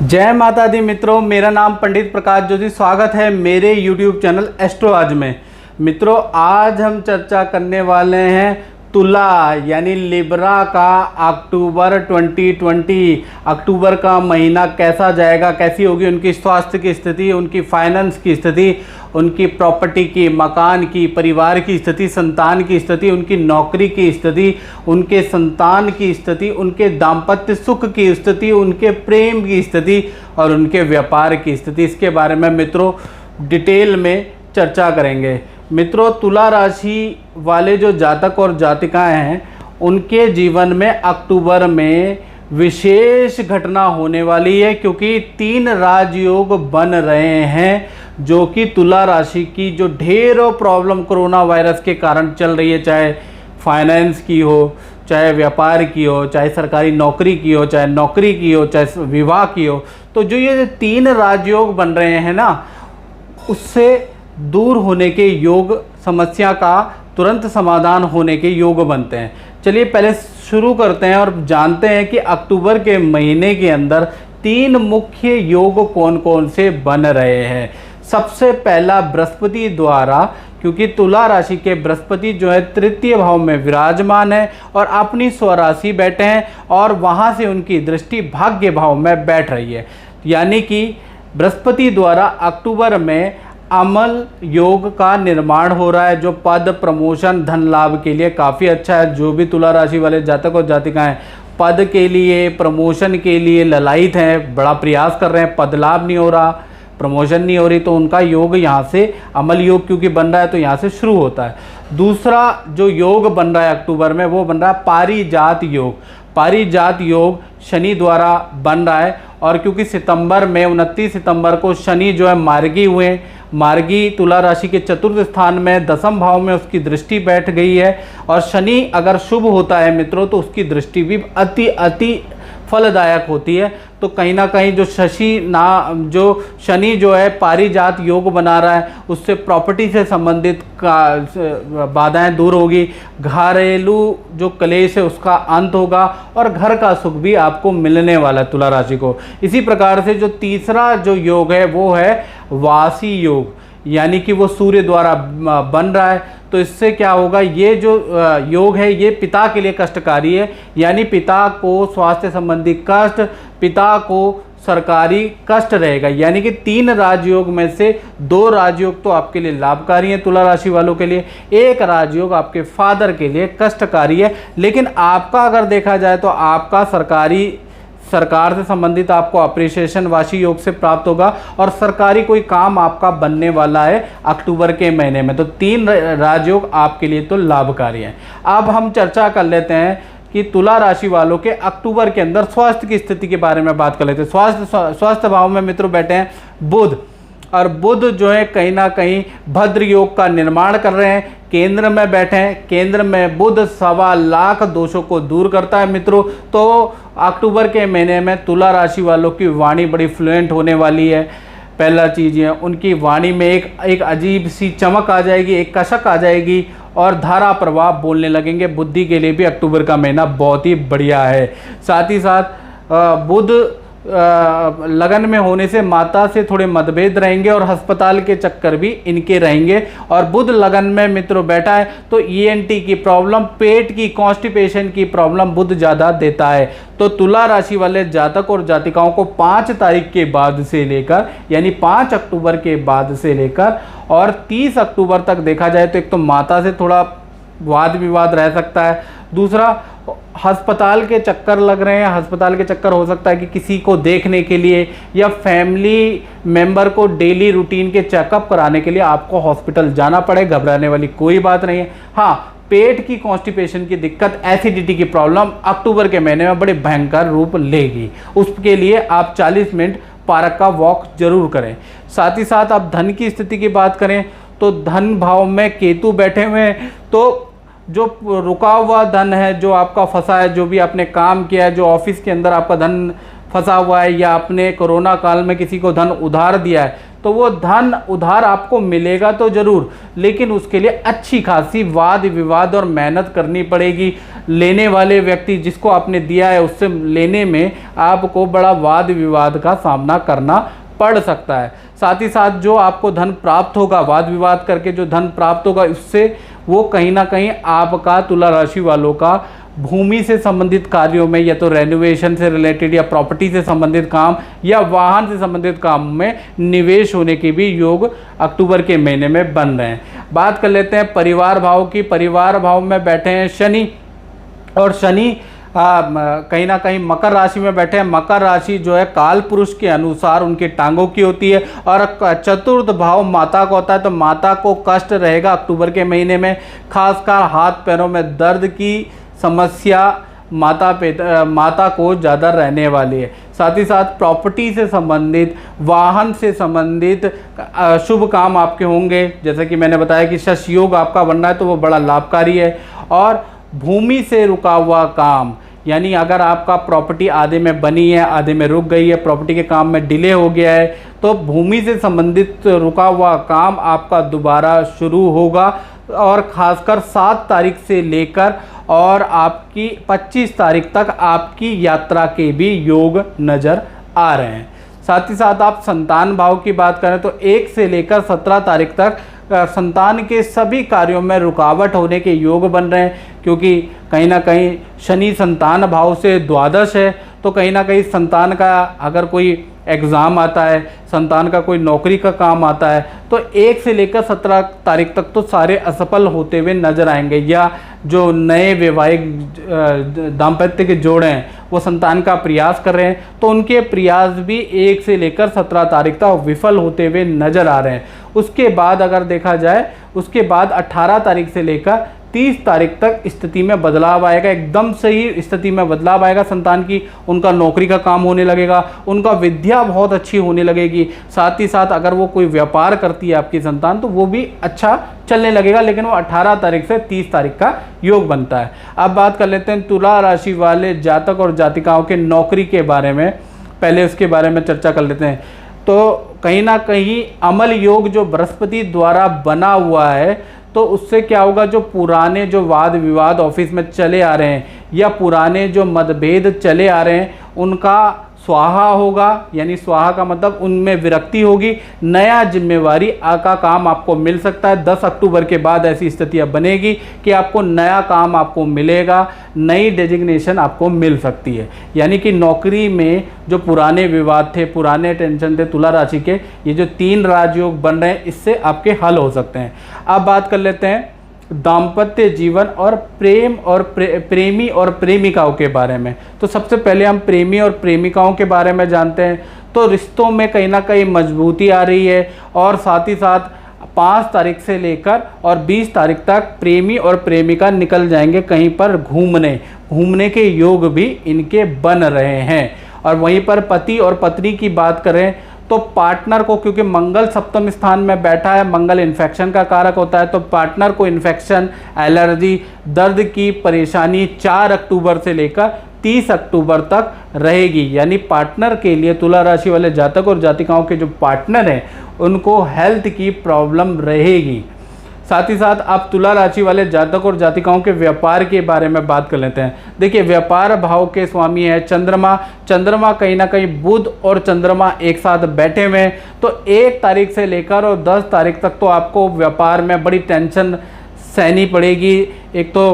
जय माता दी मित्रों, मेरा नाम पंडित प्रकाश जोशी। स्वागत है मेरे YouTube चैनल एस्ट्रो आज में। मित्रों, आज हम चर्चा करने वाले हैं तुला यानी लिब्रा का अक्टूबर 2020। अक्टूबर का महीना कैसा जाएगा, कैसी होगी उनकी स्वास्थ्य की स्थिति, उनकी फाइनेंस की स्थिति, उनकी प्रॉपर्टी की, मकान की, परिवार की स्थिति, संतान की स्थिति, उनकी नौकरी की स्थिति, उनके संतान की स्थिति, उनके दाम्पत्य सुख की स्थिति, उनके प्रेम की स्थिति और उनके व्यापार की स्थिति। इसके बारे में मित्रों डिटेल में चर्चा करेंगे। मित्रों, तुला राशि वाले जो जातक और जातिकाएं हैं उनके जीवन में अक्टूबर में विशेष घटना होने वाली है, क्योंकि 3 राजयोग बन रहे हैं जो कि तुला राशि की जो ढेरों प्रॉब्लम कोरोना वायरस के कारण चल रही है, चाहे फाइनेंस की हो, चाहे व्यापार की हो, चाहे सरकारी नौकरी की हो, चाहे नौकरी की हो, चाहे विवाह की हो, तो जो ये 3 राजयोग बन रहे हैं ना, उससे दूर होने के योग, समस्या का तुरंत समाधान होने के योग बनते हैं। चलिए पहले शुरू करते हैं और जानते हैं कि अक्टूबर के महीने के अंदर 3 मुख्य योग कौन कौन से बन रहे हैं। सबसे पहला बृहस्पति द्वारा, क्योंकि तुला राशि के बृहस्पति जो है तृतीय भाव में विराजमान है और अपनी स्वराशि बैठे हैं और वहां से उनकी दृष्टि भाग्य भाव में बैठ रही है। यानी कि बृहस्पति द्वारा अक्टूबर में अमल योग का निर्माण हो रहा है, जो पद, प्रमोशन, धन लाभ के लिए काफ़ी अच्छा है। जो भी तुला राशि वाले जातक और जातिकाएं पद के लिए, प्रमोशन के लिए ललायित हैं, बड़ा प्रयास कर रहे हैं, पद लाभ नहीं हो रहा, प्रमोशन नहीं हो रही, तो उनका योग यहाँ से अमल योग क्योंकि बन रहा है तो यहाँ से शुरू होता है। दूसरा जो योग बन रहा है अक्टूबर में, वो बन रहा है पारिजात योग। पारिजात योग शनि द्वारा बन रहा है और क्योंकि सितंबर में 29 सितंबर को शनि जो है मार्गी हुए, मार्गी तुला राशि के चतुर्थ स्थान में 10वें भाव में उसकी दृष्टि बैठ गई है। और शनि अगर शुभ होता है मित्रों तो उसकी दृष्टि भी अति फलदायक होती है। तो कहीं ना कहीं जो शनि जो है पारिजात योग बना रहा है, उससे प्रॉपर्टी से संबंधित बाधाएं दूर होगी, घरेलू जो क्लेश है उसका अंत होगा और घर का सुख भी आपको मिलने वाला है तुला राशि को। इसी प्रकार से जो तीसरा जो योग है वो है वासी योग, यानी कि वो सूर्य द्वारा बन रहा है। तो इससे क्या होगा, ये जो योग है ये पिता के लिए कष्टकारी है, यानी पिता को स्वास्थ्य संबंधी कष्ट, पिता को सरकारी कष्ट रहेगा। यानी कि 3 राजयोग में से 2 राजयोग तो आपके लिए लाभकारी हैं तुला राशि वालों के लिए, 1 राजयोग आपके फादर के लिए कष्टकारी है। लेकिन आपका अगर देखा जाए तो आपका सरकार से संबंधित आपको अप्रिसिएशन वाशी योग से प्राप्त होगा और सरकारी कोई काम आपका बनने वाला है अक्टूबर के महीने में। तो 3 राजयोग आपके लिए तो लाभकारी हैं। अब हम चर्चा कर लेते हैं कि तुला राशि वालों के अक्टूबर के अंदर स्वास्थ्य की स्थिति के बारे में बात कर लेते हैं। स्वास्थ्य भाव में मित्रों बैठे हैं बुध, और बुध जो है कहीं ना कहीं भद्र योग का निर्माण कर रहे हैं, केंद्र में बैठे हैं। केंद्र में बुध 1.25 लाख दोषों को दूर करता है मित्रों। तो अक्टूबर के महीने में तुला राशि वालों की वाणी बड़ी फ्लुएंट होने वाली है। पहला चीज़ है उनकी वाणी में एक अजीब सी चमक आ जाएगी, एक कशक आ जाएगी और धारा प्रवाह बोलने लगेंगे। बुद्धि के लिए भी अक्टूबर का महीना बहुत ही बढ़िया है। साथ ही साथ बुध लगन में होने से माता से थोड़े मतभेद रहेंगे और अस्पताल के चक्कर भी इनके रहेंगे। और बुध लगन में मित्रों बैठा है तो ENT की प्रॉब्लम, पेट की कॉन्स्टिपेशन की प्रॉब्लम बुध ज़्यादा देता है। तो तुला राशि वाले जातक और जातिकाओं को 5 तारीख के बाद से लेकर, यानी 5 अक्टूबर के बाद से लेकर और 30 अक्टूबर तक देखा जाए तो एक तो माता से थोड़ा वाद विवाद रह सकता है। दूसरा, अस्पताल के चक्कर लग रहे हैं। अस्पताल के चक्कर हो सकता है कि किसी को देखने के लिए या फैमिली मेंबर को डेली रूटीन के चेकअप कराने के लिए आपको हॉस्पिटल जाना पड़े। घबराने वाली कोई बात नहीं है। हाँ, पेट की कॉन्स्टिपेशन की दिक्कत, एसिडिटी की प्रॉब्लम अक्टूबर के महीने में बड़े भयंकर रूप लेगी। उसके लिए आप 40 मिनट पार्क का वॉक जरूर करें। साथ ही साथ आप धन की स्थिति की बात करें तो धन भाव में केतु बैठे हुए हैं, तो जो रुका हुआ धन है, जो आपका फंसा है, जो भी आपने काम किया है, जो ऑफिस के अंदर आपका धन फंसा हुआ है या आपने कोरोना काल में किसी को धन उधार दिया है, तो वो धन उधार आपको मिलेगा तो ज़रूर, लेकिन उसके लिए अच्छी खासी वाद विवाद और मेहनत करनी पड़ेगी। लेने वाले व्यक्ति जिसको आपने दिया है उससे लेने में आपको बड़ा वाद विवाद का सामना करना पड़ सकता है। साथ ही साथ जो आपको धन प्राप्त होगा, वाद विवाद करके जो धन प्राप्त होगा, उससे वो कहीं ना कहीं आपका तुला राशि वालों का भूमि से संबंधित कार्यों में, या तो रेनोवेशन से रिलेटेड या प्रॉपर्टी से संबंधित काम या वाहन से संबंधित काम में निवेश होने के भी योग अक्टूबर के महीने में बन रहे हैं। बात कर लेते हैं परिवार भाव की। परिवार भाव में बैठे हैं शनि, और शनि कहीं ना कहीं मकर राशि में बैठे हैं। मकर राशि जो है काल पुरुष के अनुसार उनकी टांगों की होती है, और चतुर्थ भाव माता को होता है, तो माता को कष्ट रहेगा अक्टूबर के महीने में। खासकर हाथ पैरों में दर्द की समस्या माता को ज़्यादा रहने वाली है। साथ ही साथ प्रॉपर्टी से संबंधित, वाहन से संबंधित शुभ काम आपके होंगे। जैसे कि मैंने बताया कि शश योग आपका बन रहा है, तो वो बड़ा लाभकारी है। और भूमि से रुका हुआ काम, यानी अगर आपका प्रॉपर्टी आधे में बनी है, आधे में रुक गई है, प्रॉपर्टी के काम में डिले हो गया है, तो भूमि से संबंधित रुका हुआ काम आपका दोबारा शुरू होगा। और ख़ासकर 7 तारीख से लेकर और आपकी 25 तारीख तक आपकी यात्रा के भी योग नज़र आ रहे हैं। साथ ही साथ आप संतान भाव की बात करें तो 1 से लेकर 17 तारीख तक संतान के सभी कार्यों में रुकावट होने के योग बन रहे हैं, क्योंकि कहीं ना कहीं शनि संतान भाव से द्वादश है। तो कहीं ना कहीं संतान का अगर कोई एग्ज़ाम आता है, संतान का कोई नौकरी का काम आता है, तो 1 से लेकर 17 तारीख तक तो सारे असफल होते हुए नजर आएंगे। या जो नए वैवाहिक दाम्पत्य के जोड़े हैं वो संतान का प्रयास कर रहे हैं, तो उनके प्रयास भी 1 से लेकर 17 तारीख तक विफल होते हुए नजर आ रहे हैं। उसके बाद अगर देखा जाए, उसके बाद 18 तारीख से लेकर 30 तारीख तक स्थिति में बदलाव आएगा। एकदम सही स्थिति में बदलाव आएगा संतान की। उनका नौकरी का काम होने लगेगा, उनका विद्या बहुत अच्छी होने लगेगी। साथ ही साथ अगर वो कोई व्यापार करती है आपकी संतान, तो वो भी अच्छा चलने लगेगा। लेकिन वो 18 तारीख से 30 तारीख का योग बनता है। अब बात कर लेते हैं तुला राशि वाले जातक और जातिकाओं के नौकरी के बारे में। पहले उसके बारे में चर्चा कर लेते हैं। तो कहीं ना कहीं अमल योग जो बृहस्पति द्वारा बना हुआ है, तो उससे क्या होगा, जो पुराने जो वाद विवाद ऑफिस में चले आ रहे हैं या पुराने जो मतभेद चले आ रहे हैं, उनका स्वाहा होगा। यानी स्वाहा का मतलब उनमें विरक्ति होगी। नया जिम्मेवारी का काम आपको मिल सकता है। 10 अक्टूबर के बाद ऐसी स्थिति अब बनेगी कि आपको नया काम आपको मिलेगा, नई डेजिग्नेशन आपको मिल सकती है। यानी कि नौकरी में जो पुराने विवाद थे, पुराने टेंशन थे तुला राशि के, ये जो 3 राजयोग बन रहे हैं, इससे आपके हल हो सकते हैं। अब बात कर लेते हैं दाम्पत्य जीवन और प्रेम और प्रेमी और प्रेमिकाओं के बारे में। तो सबसे पहले हम प्रेमी और प्रेमिकाओं के बारे में जानते हैं। तो रिश्तों में कहीं ना कहीं मजबूती आ रही है, और साथ ही साथ 5 तारीख से लेकर और 20 तारीख तक प्रेमी और प्रेमिका निकल जाएंगे कहीं पर घूमने के योग भी इनके बन रहे हैं। और वहीं पर पति और पत्नी की बात करें तो पार्टनर को, क्योंकि मंगल सप्तम स्थान में बैठा है, मंगल इन्फेक्शन का कारक होता है, तो पार्टनर को इन्फेक्शन, एलर्जी, दर्द की परेशानी 4 अक्टूबर से लेकर 30 अक्टूबर तक रहेगी। यानी पार्टनर के लिए तुला राशि वाले जातक और जातिकाओं के जो पार्टनर हैं उनको हेल्थ की प्रॉब्लम रहेगी। साथ ही साथ आप तुला राशि वाले जातक और जातिकाओं के व्यापार के बारे में बात कर लेते हैं। देखिए, व्यापार भाव के स्वामी है चंद्रमा। चंद्रमा कहीं ना कहीं बुध और चंद्रमा एक साथ बैठे हुए हैं, तो 1 तारीख से लेकर और 10 तारीख तक तो आपको व्यापार में बड़ी टेंशन सहनी पड़ेगी। एक तो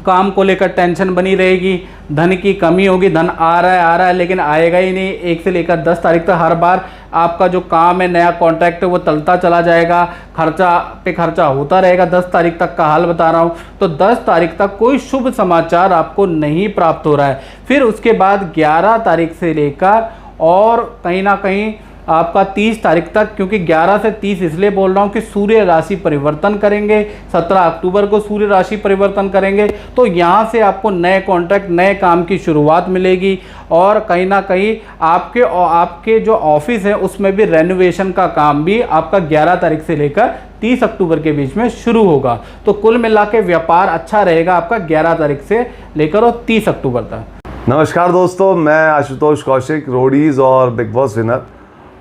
काम को लेकर टेंशन बनी रहेगी, धन की कमी होगी, धन आ रहा है लेकिन आएगा ही नहीं। 1 से लेकर 10 तारीख तक हर बार आपका जो काम है, नया कॉन्ट्रैक्ट है, वो टलता चला जाएगा, खर्चा पे खर्चा होता रहेगा। 10 तारीख तक का हाल बता रहा हूँ। तो 10 तारीख तक कोई शुभ समाचार आपको नहीं प्राप्त हो रहा है। फिर उसके बाद 11 तारीख से लेकर और कहीं ना कहीं आपका 30 तारीख तक, क्योंकि 11 से 30 इसलिए बोल रहा हूँ कि सूर्य राशि परिवर्तन करेंगे। 17 अक्टूबर को सूर्य राशि परिवर्तन करेंगे, तो यहाँ से आपको नए कॉन्ट्रैक्ट, नए काम की शुरुआत मिलेगी। और कहीं ना कहीं आपके जो ऑफिस है उसमें भी रेनोवेशन का काम भी आपका 11 तारीख से लेकर 30 अक्टूबर के बीच में शुरू होगा। तो कुल मिला के व्यापार अच्छा रहेगा आपका 11 तारीख से लेकर और 30 अक्टूबर तक। नमस्कार दोस्तों, मैं आशुतोष कौशिक, रोडीज और बिग बॉस विनर।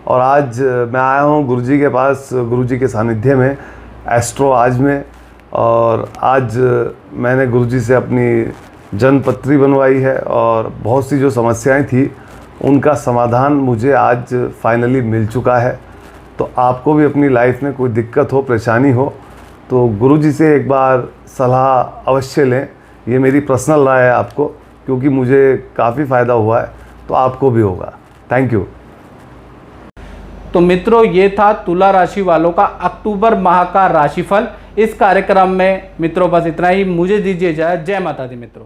और आज मैं आया हूँ गुरुजी के पास, गुरुजी के सानिध्य में, एस्ट्रो आज में। और आज मैंने गुरुजी से अपनी जन्मपत्री बनवाई है और बहुत सी जो समस्याएं थी उनका समाधान मुझे आज फाइनली मिल चुका है। तो आपको भी अपनी लाइफ में कोई दिक्कत हो, परेशानी हो, तो गुरुजी से एक बार सलाह अवश्य लें। ये मेरी पर्सनल राय है आपको, क्योंकि मुझे काफ़ी फ़ायदा हुआ है, तो आपको भी होगा। Thank you. तो मित्रों, ये था तुला राशि वालों का अक्टूबर माह का राशिफल। इस कार्यक्रम में मित्रों बस इतना ही। मुझे दीजिए इजाज़त। जय माता दी मित्रों।